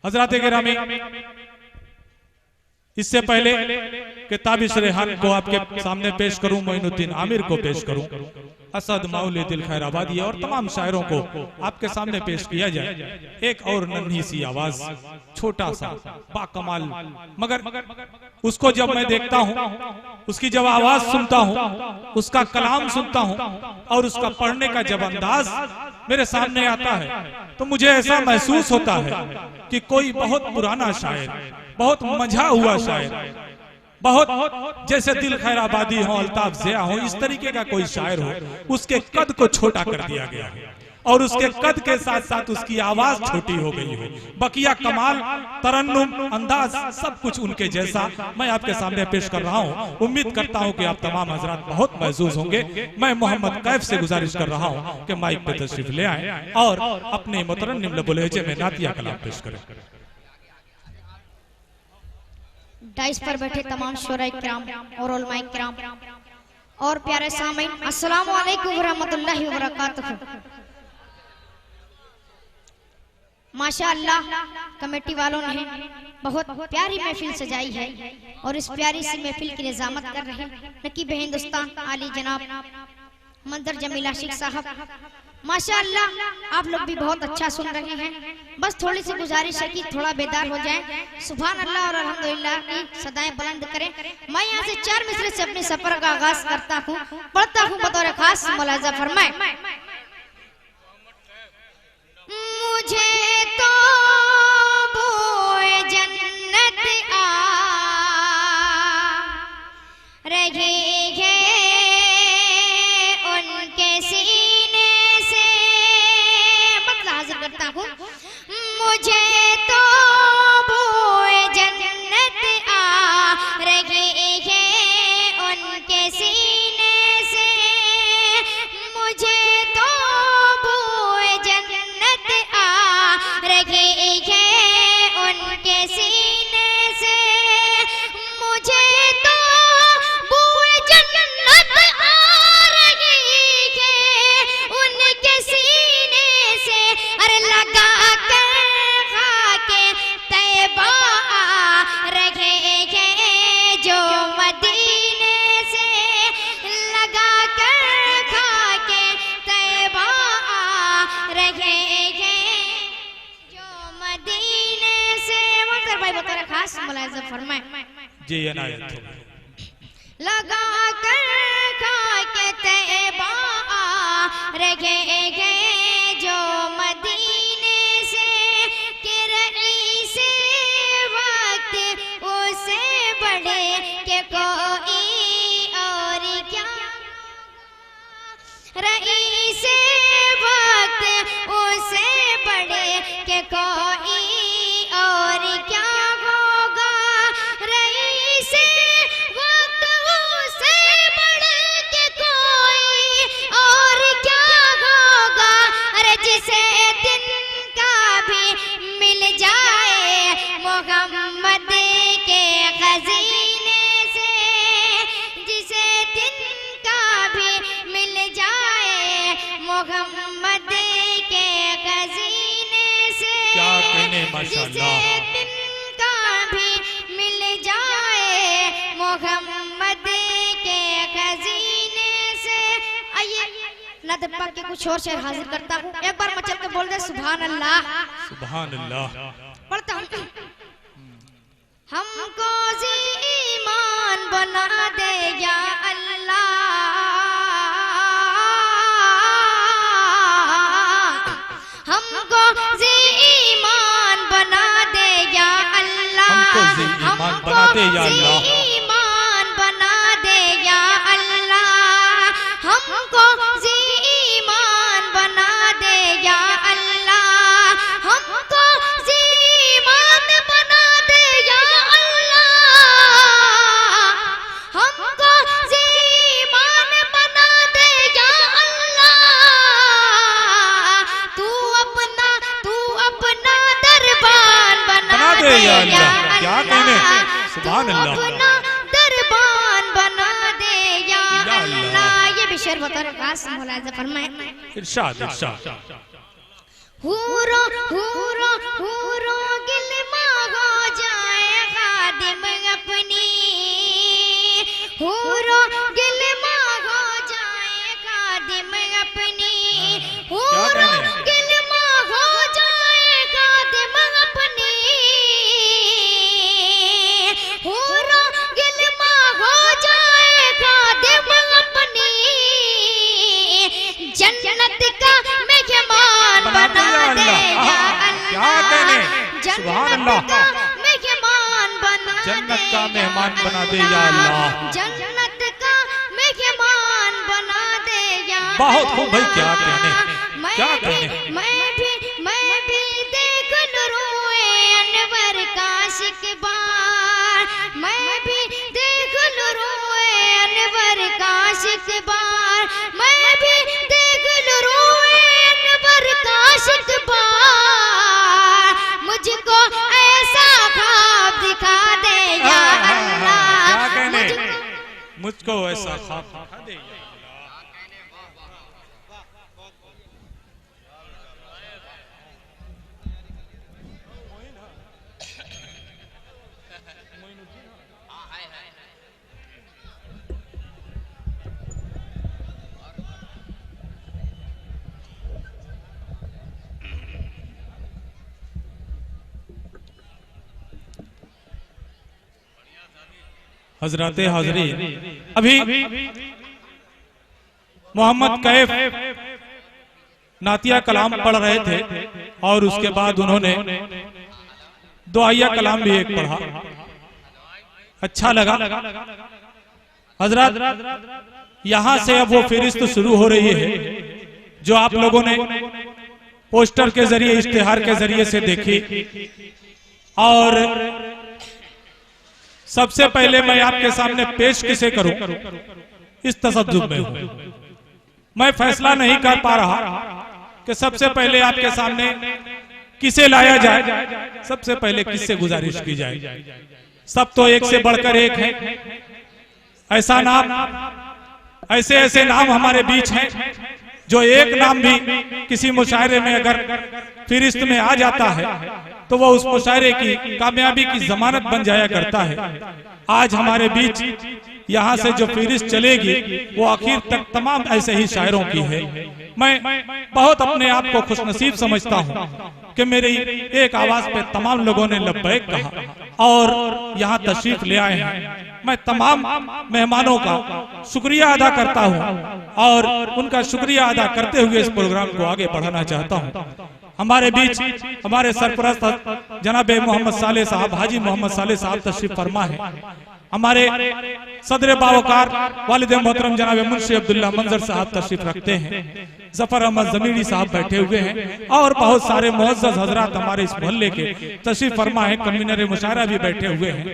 हजरात गिरामी, इससे पहले कि ताबिश रेहान को आपके सामने पेश करूं, मोइनुद्दीन आमिर को पेश करूं, असद मौली दिल खैराबादी और तमाम शायरों को आपके सामने पेश किया जाए, एक और नन्ही सी आवाज, छोटा सा बाकमाल, मगर उसको जब मैं देखता हूं, उसकी जब आवाज सुनता हूं, उसका कलाम सुनता हूं और उसका पढ़ने का जब अंदाज मेरे सामने आता है, तो मुझे ऐसा महसूस होता है कि कोई बहुत पुराना शायर, बहुत मंझा हुआ शायर, बहुत जैसे दिल खैराबादी हो, अल्ताफ ज़िया हो, इस तरीके का कोई शायर हो, उसके कद को छोटा कर दिया गया है और उसके कद के साथ साथ उसकी आवाज छोटी हो गई है। बकिया कमाल, तरन्नुम, अंदाज, सब कुछ उनके जैसा मैं आपके सामने पेश कर रहा हूं। उम्मीद करता हूं कि आप तमाम हजरात बहुत महसूस होंगे। मैं मोहम्मद कैफ से गुजारिश कर रहा हूं कि माइक पे तशरीफ ले आए और अपने मुतरन्निम लबुल लहजे में नातिया कलाम पेश करें। डाइस पर बैठे तमाम शोराए किराम और उलमाए किराम और प्यारे सामीन, अस्सलामु अलैकुम व रहमतुल्लाहि व बरकातहू। माशाअल्लाह, कमेटी वालों ने बहुत प्यारी महफिल सजाई है और इस प्यारी सी महफिल की निजामत कर रहे नकीब हिंदुस्तान आली जनाब मंजर जमील आशिक साहब। माशाअल्लाह, आप लोग भी बहुत अच्छा सुन रहे हैं। बस थोड़ी सी गुजारिश है कि थोड़ा बेदार हो जाएं, सुभान अल्लाह और अल्हम्दुलिल्लाह की सदाएं बुलंद करें। मैं यहाँ से 4 मिसरे से अपने सफर का आगाज करता हूँ, पढ़ता हूँ बतौर खास, मुलाजा फरमाए। मुझे तो बोए जन्नत आ रही है उनके सीने से, मतलब हाजिर करता हूँ। मुझे तो बोए जन्नत आ रही है उनके सीने से, मुझे तो बोए जन्नत आ रही है उनके सीने से, मुझे तो बोए जन्नत आ रही है उनके सीने से। अरे लगा कर खाके तैबा आ रहे हैं जो मदीने से, लगा कर खाके तैबा आ रहे हैं जो मदीने से। वक्र भाई बतौर खास मुलाहिजा फरमाए जी अनायत। लगा कर खाके तैबा आ रहे हैं जो मदीने से, कि रईस वक्त उसे बढ़े के कोई और क्या, रईस वक्त उसे बढ़े के कोई और क्या होगा, रईस वक्त उसे बढ़े के कोई और क्या होगा। अरे जिसे दिन का भी मिल जाए मोहम्मद के खजीने से, जिसे दिन का भी मिल जाए मोहम्मद के खजीने से, क्या कहने, जिसे माशाअल्लाह। दिन का भी मिल जाए मोहम्मद के खजीने से। आइए नदर पाक के कुछ और शेर हाजिर करता हूँ, एक बार मचल के बोल दे सुभान अल्लाह। सुभान अल्लाह। पढ़ता हूँ। हमको ईमान बना दे या अल्लाह, हमको ईमान बना दे या अल्लाह, हमको ईमान बना दे या अल्लाह, ईमान बना दे या अल्लाह, हमको ईमान बना दे या अल्लाह, हमको ईमान बना दे या अल्लाह, हमको ईमान बना दे या अल्लाह। तू अपना दरबार बना दे या अल्लाह, क्या कहने, सुभान अल्लाह। अपना दरबार बना दे या अल्लाह। ये भी शेर बता रहा है, मुलाहिजा फरमाए। इरशाद इरशाद। हूरो हूरो हूरो गिल हूरो गिलमा हो जाए खादिम अपनी, हूरो गिलमा हो जाए खादिम अपनी, हूरो गिलमा हो जाए खादिम अपनी, जन्नत का मेहमान बना दे या अल्लाह, जन्नत का मेहमान बना, जन्नत का मेहमान बना दे या अल्लाह, जन्नत का मेहमान बना दे या अल्लाह। बहुत खूब भाई, क्या कहने, क्या कहने। मैं भी देख लूं अनवर का शिकबार, मैं भी देख लूं अनवर का शिकबार, मैं भी देख लूं अनवर का शिकबार, मुझको ऐसा ख्वाब दिखा दे या अल्लाह, क्या कहने, मुझको ऐसा ख्वाब दिखा दे या अल्लाह। हजराते हाजरीन, अभी मोहम्मद कैफ नातिया कलाम पढ़ रहे थे और उसके बाद उन्होंने दुआया कलाम भी एक पढ़ा, अच्छा लगा। हजरत यहां से अब वो फहरिस्त शुरू हो रही है जो आप लोगों ने पोस्टर के जरिए, इश्तिहार के जरिए से देखी। और सबसे पहले मैं आपके सामने पेश किसे करूं, इस तसद्दुब में हूं। मैं फैसला नहीं कर पा रहा कि सबसे पहले आपके सामने किसे लाया जाए, सबसे पहले किससे गुजारिश की जाए। सब तो एक से बढ़कर एक है, ऐसा नाम, ऐसे ऐसे नाम हमारे बीच हैं जो एक नाम भी किसी मुशायरे में अगर फहरिस्त में आ जाता है तो वो उस मुशायरे की कामयाबी की जमानत बन जाया करता है। आज हमारे बीच यहाँ से जो फहरिस्त चलेगी वो आखिर तक तमाम ऐसे ही शायरों की है। मैं बहुत अपने आप को खुशनसीब समझता हूँ कि मेरी एक आवाज पे तमाम लोगों ने लब्बैक कहा और यहाँ तशरीफ ले आए हैं। मैं तमाम मेहमानों का शुक्रिया अदा करता हूँ और उनका शुक्रिया अदा करते हुए इस प्रोग्राम को आगे बढ़ाना चाहता हूँ। हमारे बीच हमारे सरपरस्त जनाब मोहम्मद साले साहब, हाजी मोहम्मद साले साहब तशरीफ फरमा है। हमारे सदर बावकार वालिद मोहतरम जनाब मुंशी अब्दुल्ला मंजर साहब तशरीफ रखते हैं। जफर अहमद जमीरी साहब बैठे हुए हैं और बहुत सारे मुअज़्ज़ज़ हजरात हमारे इस मोहल्ले के तशरीफ फरमा है। कन्वीनर मुशायरा भी बैठे हुए हैं।